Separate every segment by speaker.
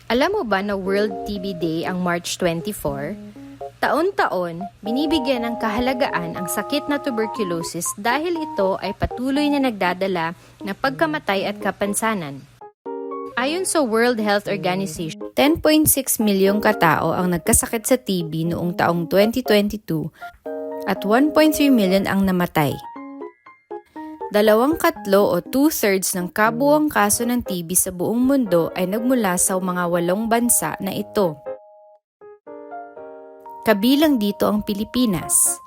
Speaker 1: Alam mo ba na World TB Day ang March 24? Taon-taon, binibigyan ng kahalagaan ang sakit na tuberculosis dahil ito ay patuloy na nagdadala ng pagkamatay at kapansanan. Ayon sa World Health Organization, 10.6 milyong katao ang nagkasakit sa TB noong taong 2022 at 1.3 milyon ang namatay. 2/3 o 2/3 ng kabuuang kaso ng TB sa buong mundo ay nagmula sa mga 8 bansa na ito. Kabilang dito ang Pilipinas.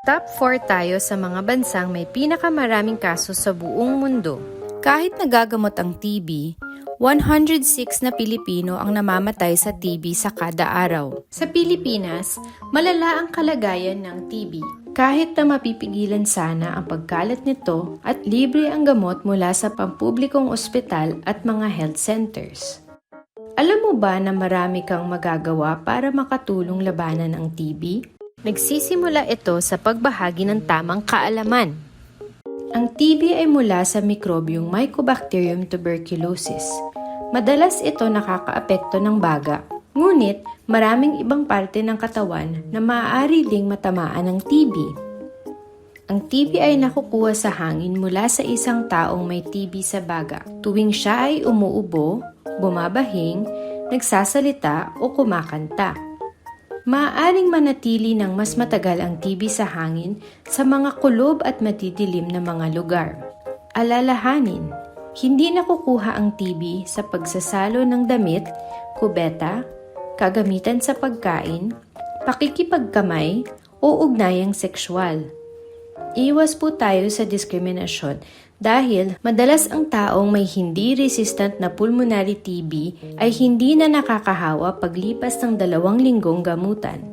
Speaker 1: Top 4 tayo sa mga bansang may pinakamaraming kaso sa buong mundo. Kahit nagagamot ang TB, 106 na Pilipino ang namamatay sa TB sa kada araw. Sa Pilipinas, malala ang kalagayan ng TB. Kahit na mapipigilan sana ang pagkalat nito at libre ang gamot mula sa pampublikong ospital at mga health centers. Alam mo ba na marami kang magagawa para makatulong labanan ang TB? Nagsisimula ito sa pagbahagi ng tamang kaalaman. Ang TB ay mula sa mikrobyong Mycobacterium tuberculosis. Madalas ito nakakaapekto ng baga. Ngunit, maraming ibang parte ng katawan na maaari ding matamaan ng TB. Ang TB ay nakukuha sa hangin mula sa isang taong may TB sa baga. Tuwing siya ay umuubo, bumabahing, nagsasalita o kumakanta. Maaaring manatili ng mas matagal ang TB sa hangin sa mga kulob at madidilim na mga lugar. Alalahanin, hindi nakukuha ang TB sa pagsasalo ng damit, kubeta, kagamitan sa pagkain, pakikipagkamay, o ugnayang sexual. Iwas po tayo sa diskriminasyon dahil madalas ang taong may hindi resistant na pulmonary TB ay hindi na nakakahawa paglipas ng 2 linggong gamutan.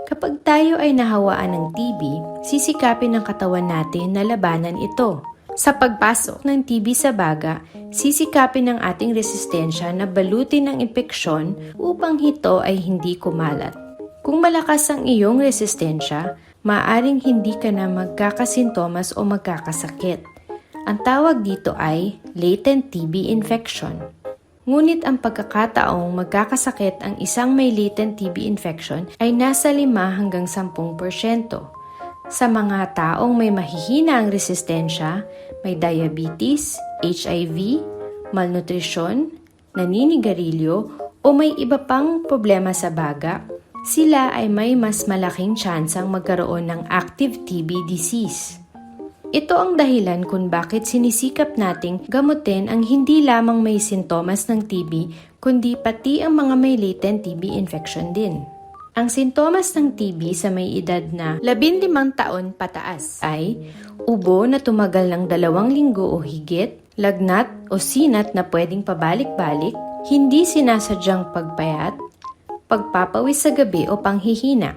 Speaker 1: Kapag tayo ay nahawaan ng TB, sisikapin ng katawan natin na labanan ito. Sa pagpasok ng TB sa baga, sisikapin ng ating resistensya na balutin ng impeksyon upang ito ay hindi kumalat. Kung malakas ang iyong resistensya, maaaring hindi ka na magkakasintomas o magkakasakit. Ang tawag dito ay latent TB infection. Ngunit ang pagkakataong magkakasakit ang isang may latent TB infection ay nasa 5 hanggang 10%. Sa mga taong may mahihina ang resistensya, may diabetes, HIV, malnutrisyon, naninigarilyo o may iba pang problema sa baga, sila ay may mas malaking tsansang magkaroon ng active TB disease. Ito ang dahilan kung bakit sinisikap nating gamutin ang hindi lamang may sintomas ng TB, kundi pati ang mga may latent TB infection din. Ang sintomas ng TB sa may edad na 15 taon pataas ay ubo na tumagal ng 2 linggo o higit, lagnat o sinat na pwedeng pabalik-balik, hindi sinasadyang pagpayat, pagpapawis sa gabi o panghihina.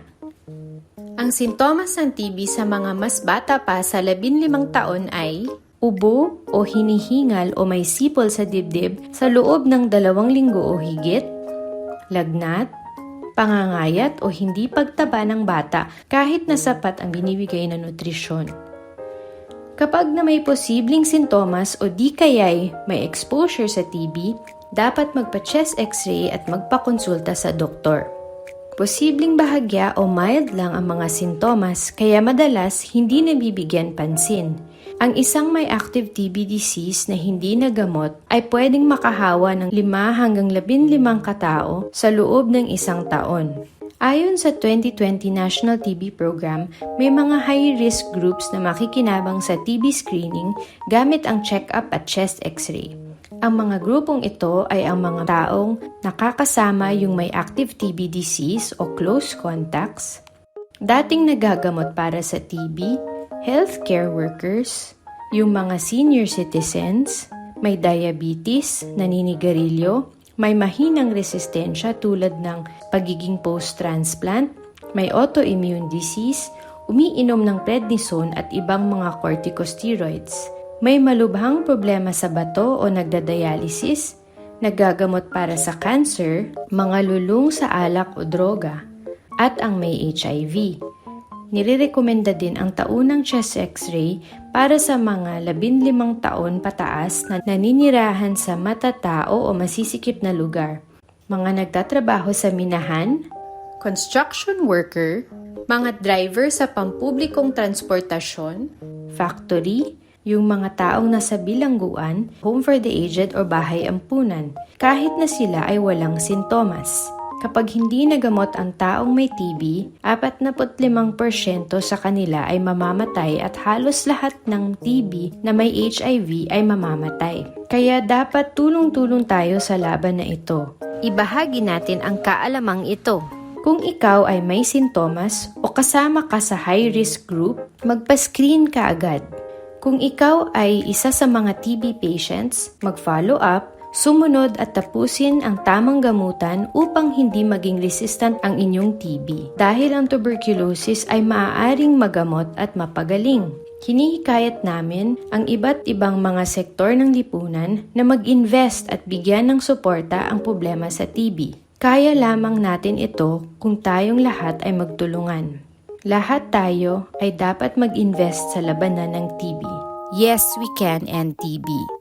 Speaker 1: Ang sintomas ng TB sa mga mas bata pa sa 15 taon ay ubo o hinihingal o may sipol sa dibdib sa loob ng 2 linggo o higit, lagnat, pangangayat o hindi pagtaba ng bata kahit na sapat ang binibigay na nutrisyon. Kapag na may posibleng sintomas o di kaya'y may exposure sa TB, dapat magpa-chest x-ray at magpakonsulta sa doktor. Posibleng bahagya o mild lang ang mga sintomas kaya madalas hindi nabibigyan pansin. Ang isang may active TB disease na hindi nagamot ay pwedeng makahawa ng 5 hanggang 15 katao sa loob ng 1 taon. Ayon sa 2020 National TB Program, may mga high-risk groups na makikinabang sa TB screening gamit ang check-up at chest x-ray. Ang mga grupong ito ay ang mga taong nakakasama yung may active TB disease o close contacts, dating nagagamot para sa TB, healthcare workers, yung mga senior citizens, may diabetes, naninigarilyo, may mahinang resistensya tulad ng pagiging post-transplant, may autoimmune disease, umiinom ng prednisone at ibang mga corticosteroids, may malubhang problema sa bato o nagdadialysis, nagagamot para sa cancer, mga lulong sa alak o droga, at ang may HIV. Nirerekomenda din ang taunang chest x-ray para sa mga 15 taon pataas na naninirahan sa matatao o masisikip na lugar. Mga nagtatrabaho sa minahan, construction worker, mga driver sa pampublikong transportasyon, factory, yung mga taong nasa bilangguan, home for the aged o bahay ampunan, kahit na sila ay walang sintomas. Kapag hindi nagamot ang taong may TB, 45% sa kanila ay mamamatay at halos lahat ng TB na may HIV ay mamamatay. Kaya dapat tulong-tulong tayo sa laban na ito. Ibahagi natin ang kaalamang ito. Kung ikaw ay may sintomas o kasama ka sa high-risk group, magpa-screen ka agad. Kung ikaw ay isa sa mga TB patients, mag-follow up, sumunod at tapusin ang tamang gamutan upang hindi maging resistant ang inyong TB. Dahil ang tuberculosis ay maaaring magamot at mapagaling. Hinihikayat namin ang iba't ibang mga sektor ng lipunan na mag-invest at bigyan ng suporta ang problema sa TB. Kaya lamang natin ito kung tayong lahat ay magtulungan. Lahat tayo ay dapat mag-invest sa labanan ng TB. Yes, we can end TB.